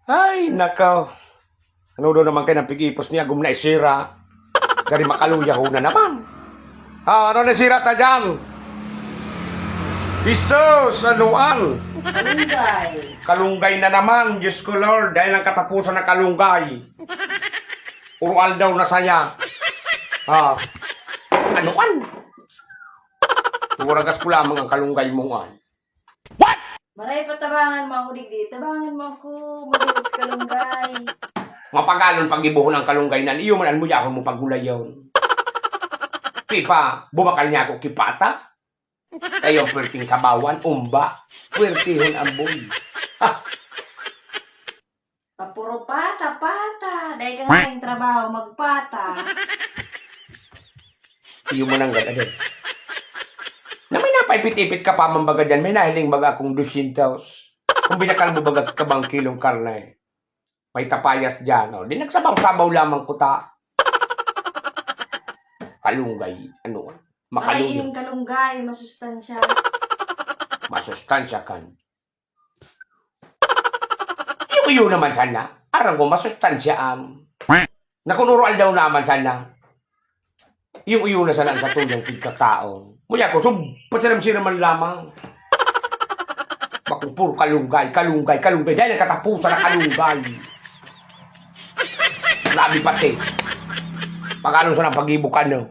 Ay, nakaw. Ano daw naman kayo ng pig-ipos niya? Gumna isira. Gari makaluya ho na naman. Ano na sira ta dyan? Isos, anuan? Kalunggay. Kalunggay na naman, Diyos ko Lord, dahil ang katapusan ng kalunggay. Urual daw na saya. Anuan? Turagas ko lamang ang kalunggay mong an. Maray patabangan mo ako digdi. Tabangan mo ako. Mabuot kalunggay. Mapagalon pag-ibuhon ang kalunggay nan, iyo man mo yakon mo paggulay yun. Pipa, bumakal niya ako kipata. Kayo pwerting sabawan, umba. Pwertihon ang boy. Papuro pata. Dahil ka nga yung trabaho, magpata. Iyo man ang gano'n. Na may napaipit-ipit ka pa mambaga dyan, may nahiling baga akong 200. Kung binakal mo baga kabang kilong karne, may tapayas dyan. Di nagsabaw-sabaw lamang kuta. Kalunggay, ano? Maray Makalunggay. yung kalunggay, masustansya. Masustansya kan. Iyo naman sana. Arang ko masustansyaan. Nakunural daw naman sana. Yung iyo na sana sa tulang pagkataon. Mula ko, pasalam-sira man lamang. Bakong puro kalunggay. Dahil nakatapusan na kalunggay. Labi pati. Pag-along sa ng pag-ibukan, no?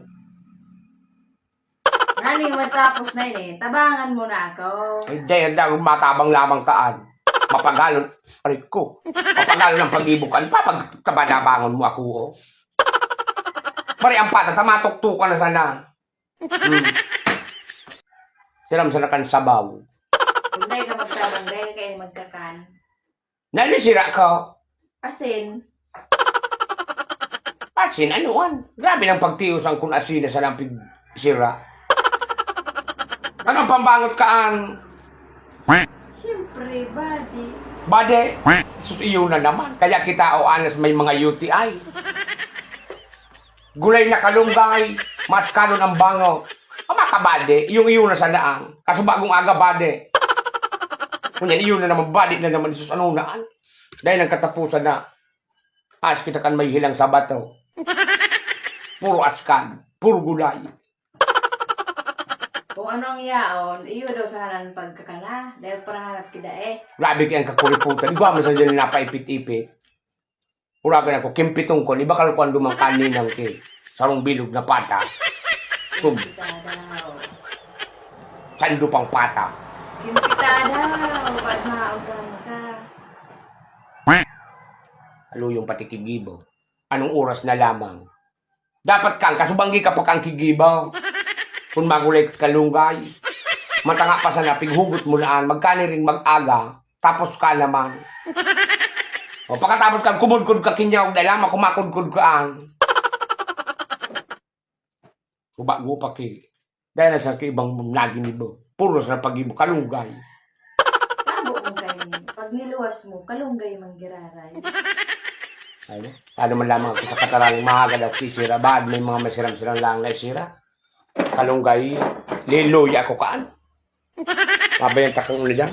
Naling matapos na yun eh. Tabangan mo na ako. Ay, dahil matabang lamang kaan. Mapagalon, aray ko. Mapagalon ng pag-ibukan. Papagtabanabangon mo ako, oh. Pari ang pata, tamatok-tukan na sana. Siram sana kan sabaw. Kung dahil ka magtabang, dahil kayo magkakan. Nanisira ka. Asin. Asin, anuan? Grabe ng pagtios ang kun asin na sa lampig sira. Anong pambangot kaan? Siyempre, buddy. Bade, iyo na naman. Kaya kita o anas may mga UTI. Gulay na kalunggay, mas kanon ang bango. Makabade, yung iyo na sa laang. Kaso bagong aga bade. Kunyan, iyo na naman, bade na naman. Isus, ano naan? Dahil ang katapusan na, as kita kan may hilang sa bato. Puro askan, puro gulay. Kung ano ang yaon, iyo daw sa hanan pagkakana. Dahil para hanap kita eh. Grabe kayang kakuriputan. Iba mo sa dyan na napaipit-ipit. Uragan ako, kimpitong ko, iba kalkuan dumang kaninang ki. Sarong bilog na pata. Kimpita daw. Sando pang pata. Kimpita daw. Ba't maaugang ka? Alo yung pati kigibaw. Anong oras na lamang? Dapat kang kasubanggi ka pa kang kigibaw. Kung magulay kalunggay. Matanga pa sa napig, hugot mo naan, magkani rin mag-aga, tapos ka naman. O pagkatapos kang kumudkud ka kinyaw, dahil lamang kumakudkud kaan. Subago pa ki. Dahil na sa ibang naging ibo. Puro sa pag-ibo, kalunggay. Tabo mo kayo. Pag niluwas mo, kalunggay manggiraray. Ano? Paano man lamang ako sa katarang mahaga daw kisira. Bad may mga masiram-siram lang na isira. Kalunggay, liloy ako kaan. Mabayang takang ulo dyan.